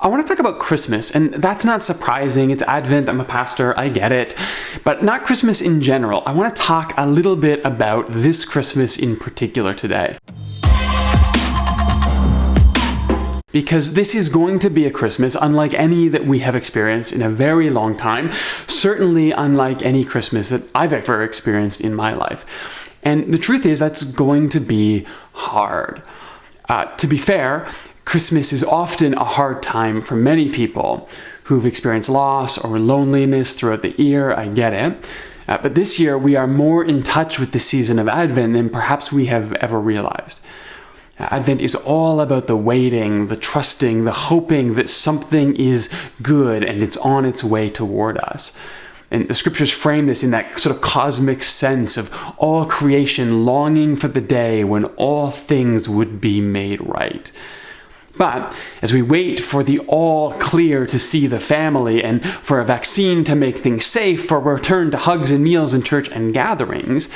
I want to talk about Christmas, and that's not surprising. It's Advent, I'm a pastor, I get it. But not Christmas in general. I want to talk a little bit about this Christmas in particular today. Because this is going to be a Christmas unlike any that we have experienced in a very long time, certainly unlike any Christmas that I've ever experienced in my life. And the truth is that's going to be hard. To be fair, Christmas is often a hard time for many people who've experienced loss or loneliness throughout the year. I get it. But this year, we are more in touch with the season of Advent than perhaps we have ever realized. Advent is all about the waiting, the trusting, the hoping that something is good and it's on its way toward us. And the scriptures frame this in that sort of cosmic sense of all creation longing for the day when all things would be made right. But as we wait for the all clear to see the family and for a vaccine to make things safe for a return to hugs and meals in church and gatherings,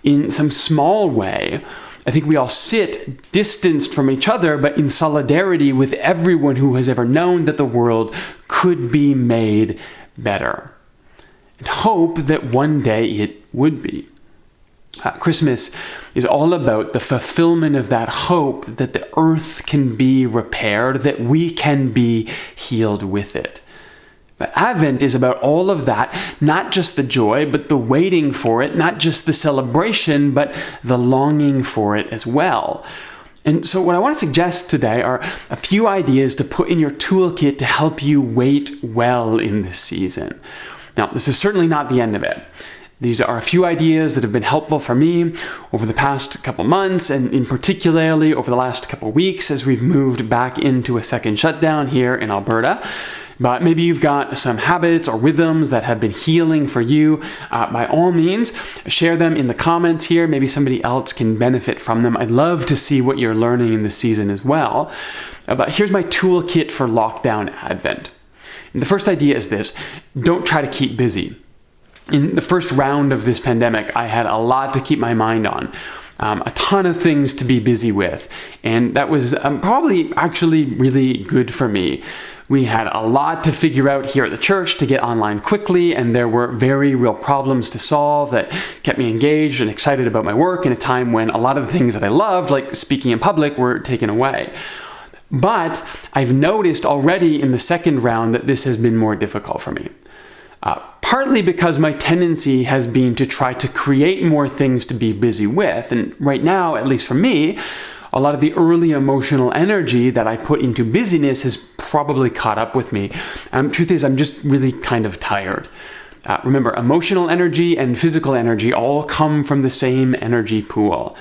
in some small way, I think we all sit distanced from each other, but in solidarity with everyone who has ever known that the world could be made better. And hope that one day it would be. Christmas is all about the fulfillment of that hope that the earth can be repaired, that we can be healed with it. But Advent is about all of that, not just the joy, but the waiting for it, not just the celebration, but the longing for it as well. And so what I want to suggest today are a few ideas to put in your toolkit to help you wait well in this season. Now, this is certainly not the end of it. These are a few ideas that have been helpful for me over the past couple months, and in particularly over the last couple weeks as we've moved back into a second shutdown here in Alberta. But maybe you've got some habits or rhythms that have been healing for you. By all means, share them in the comments here. Maybe somebody else can benefit from them. I'd love to see what you're learning in this season as well. But here's my toolkit for lockdown Advent. And the first idea is this: don't try to keep busy. In the first round of this pandemic, I had a lot to keep my mind on. A ton of things to be busy with. And that was probably actually really good for me. We had a lot to figure out here at the church to get online quickly, and there were very real problems to solve that kept me engaged and excited about my work in a time when a lot of the things that I loved, like speaking in public, were taken away. But I've noticed already in the second round that this has been more difficult for me. Partly because my tendency has been to try to create more things to be busy with. And right now, at least for me, a lot of the early emotional energy that I put into busyness has probably caught up with me. Truth is, I'm just really kind of tired. Remember, emotional energy and physical energy all come from the same energy pool.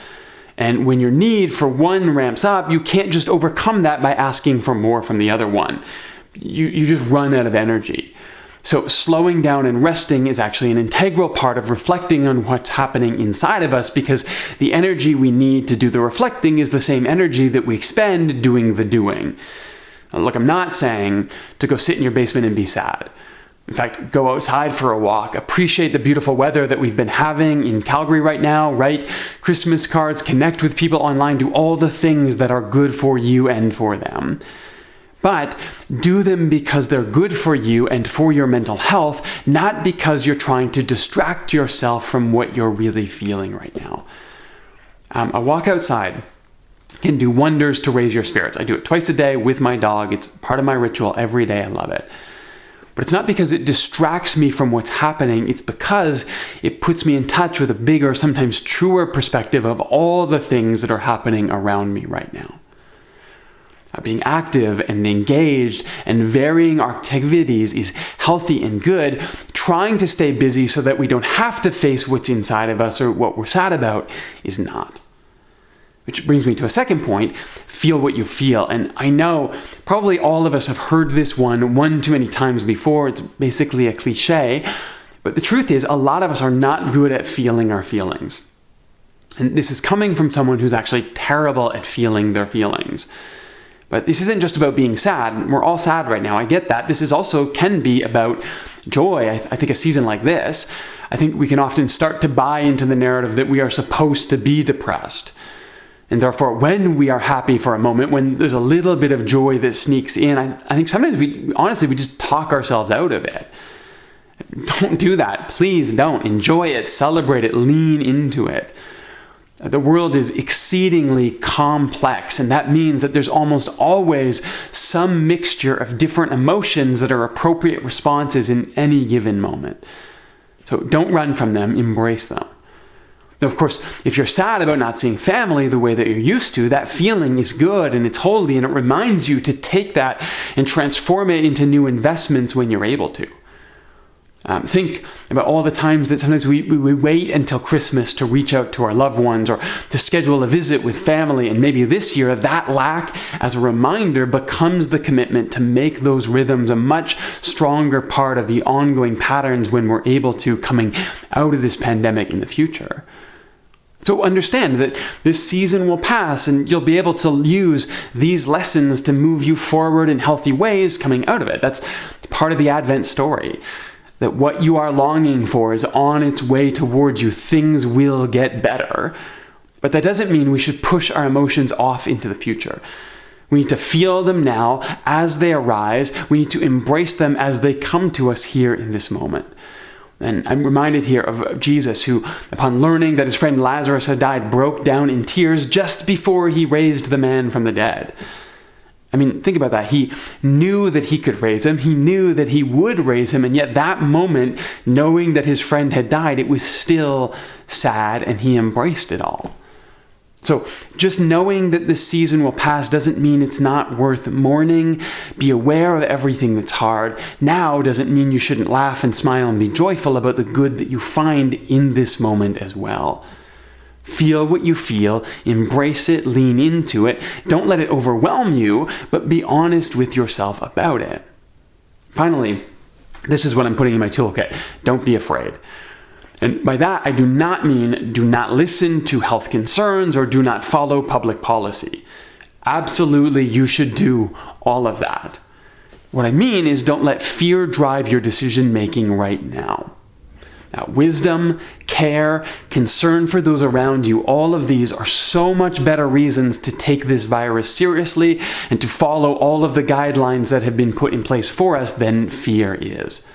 And when your need for one ramps up, you can't just overcome that by asking for more from the other one. You just run out of energy. So slowing down and resting is actually an integral part of reflecting on what's happening inside of us, because the energy we need to do the reflecting is the same energy that we expend doing the doing. Now, look, I'm not saying to go sit in your basement and be sad. In fact, go outside for a walk, appreciate the beautiful weather that we've been having in Calgary right now, write Christmas cards, connect with people online, do all the things that are good for you and for them. But do them because they're good for you and for your mental health, not because you're trying to distract yourself from what you're really feeling right now. A walk outside can do wonders to raise your spirits. I do it twice a day with my dog. It's part of my ritual every day. I love it. But it's not because it distracts me from what's happening. It's because it puts me in touch with a bigger, sometimes truer perspective of all the things that are happening around me right now. Being active and engaged and varying our activities is healthy and good. Trying to stay busy so that we don't have to face what's inside of us or what we're sad about is not. Which brings me to a second point: feel what you feel. And I know probably all of us have heard this one too many times before. It's basically a cliche. But the truth is, a lot of us are not good at feeling our feelings. And this is coming from someone who's actually terrible at feeling their feelings. But this isn't just about being sad. We're all sad right now. I get that. This is also can be about joy. I think a season like this, I think we can often start to buy into the narrative that we are supposed to be depressed. And therefore, when we are happy for a moment, when there's a little bit of joy that sneaks in, I think sometimes we just talk ourselves out of it. Don't do that. Please don't. Enjoy it, celebrate it, lean into it. The world is exceedingly complex, and that means that there's almost always some mixture of different emotions that are appropriate responses in any given moment. So don't run from them, embrace them. Now, of course, if you're sad about not seeing family the way that you're used to, that feeling is good and it's holy, and it reminds you to take that and transform it into new investments when you're able to. Think about all the times that sometimes we wait until Christmas to reach out to our loved ones or to schedule a visit with family, and maybe this year that lack as a reminder becomes the commitment to make those rhythms a much stronger part of the ongoing patterns when we're able to coming out of this pandemic in the future. So understand that this season will pass and you'll be able to use these lessons to move you forward in healthy ways coming out of it. That's part of the Advent story. That what you are longing for is on its way towards you. Things will get better. But that doesn't mean we should push our emotions off into the future. We need to feel them now as they arise. We need to embrace them as they come to us here in this moment. And I'm reminded here of Jesus, who, upon learning that his friend Lazarus had died, broke down in tears just before he raised the man from the dead. I mean, think about that. He knew that he could raise him. He knew that he would raise him. And yet that moment, knowing that his friend had died, it was still sad, and he embraced it all. So just knowing that this season will pass doesn't mean it's not worth mourning. Be aware of everything that's hard. Now doesn't mean you shouldn't laugh and smile and be joyful about the good that you find in this moment as well. Feel what you feel, embrace it, lean into it. Don't let it overwhelm you, but be honest with yourself about it. Finally, this is what I'm putting in my toolkit. Don't be afraid. And by that, I do not mean do not listen to health concerns or do not follow public policy. Absolutely, you should do all of that. What I mean is don't let fear drive your decision-making right now. Now, wisdom, care, concern for those around you, all of these are so much better reasons to take this virus seriously and to follow all of the guidelines that have been put in place for us than fear is.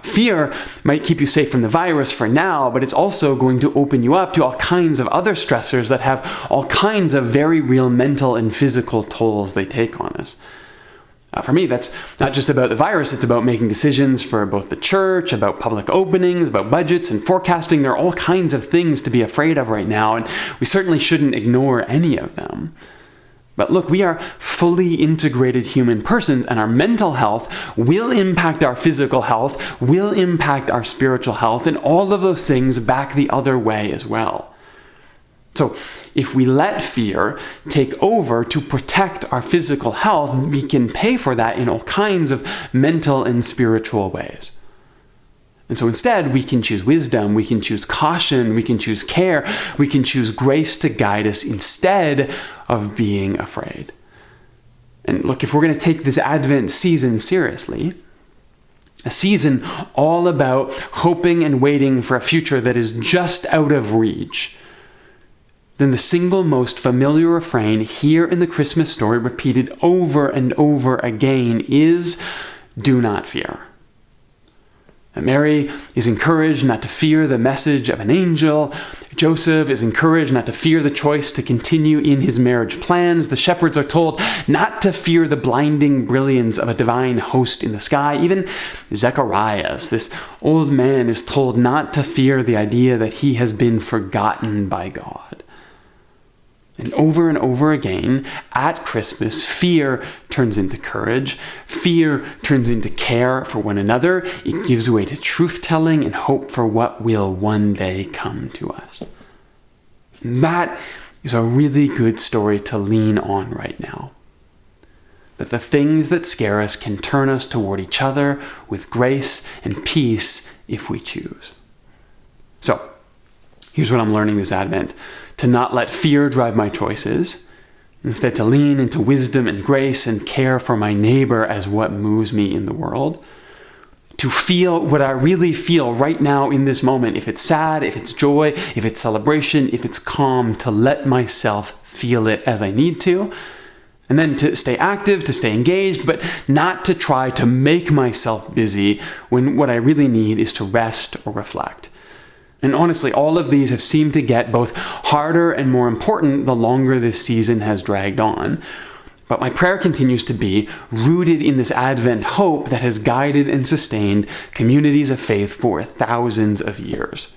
Fear might keep you safe from the virus for now, but it's also going to open you up to all kinds of other stressors that have all kinds of very real mental and physical tolls they take on us. For me, that's not just about the virus, it's about making decisions for both the church, about public openings, about budgets and forecasting. There are all kinds of things to be afraid of right now, and we certainly shouldn't ignore any of them. But look, we are fully integrated human persons, and our mental health will impact our physical health, will impact our spiritual health, and all of those things back the other way as well. So if we let fear take over to protect our physical health, we can pay for that in all kinds of mental and spiritual ways. And so instead, we can choose wisdom, we can choose caution, we can choose care, we can choose grace to guide us instead of being afraid. And look, if we're going to take this Advent season seriously, a season all about hoping and waiting for a future that is just out of reach, then the single most familiar refrain here in the Christmas story, repeated over and over again, is, "Do not fear." And Mary is encouraged not to fear the message of an angel. Joseph is encouraged not to fear the choice to continue in his marriage plans. The shepherds are told not to fear the blinding brilliance of a divine host in the sky. Even Zacharias, this old man, is told not to fear the idea that he has been forgotten by God. And over again, at Christmas, fear turns into courage. Fear turns into care for one another. It gives way to truth-telling and hope for what will one day come to us. And that is a really good story to lean on right now. That the things that scare us can turn us toward each other with grace and peace if we choose. So, here's what I'm learning this Advent. To not let fear drive my choices, instead to lean into wisdom and grace and care for my neighbor as what moves me in the world. to feel what I really feel right now in this moment. If it's sad, if it's joy, if it's celebration, if it's calm, to let myself feel it as I need to. And then to stay active, to stay engaged, but not to try to make myself busy when what I really need is to rest or reflect. And honestly, all of these have seemed to get both harder and more important the longer this season has dragged on. But my prayer continues to be rooted in this Advent hope that has guided and sustained communities of faith for thousands of years.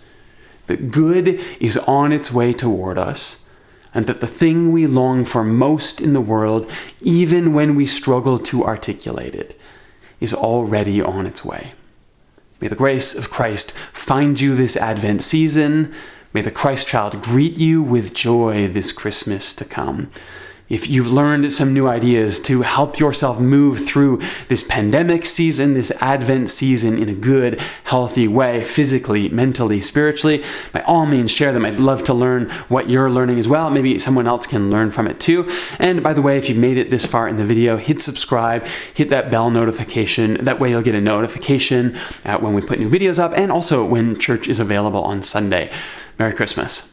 That good is on its way toward us, and that the thing we long for most in the world, even when we struggle to articulate it, is already on its way. May the grace of Christ find you this Advent season. May the Christ child greet you with joy this Christmas to come. If you've learned some new ideas to help yourself move through this pandemic season, this Advent season in a good, healthy way, physically, mentally, spiritually, by all means share them. I'd love to learn what you're learning as well. Maybe someone else can learn from it too. And by the way, if you've made it this far in the video, hit subscribe, hit that bell notification. That way you'll get a notification when we put new videos up and also when church is available on Sunday. Merry Christmas.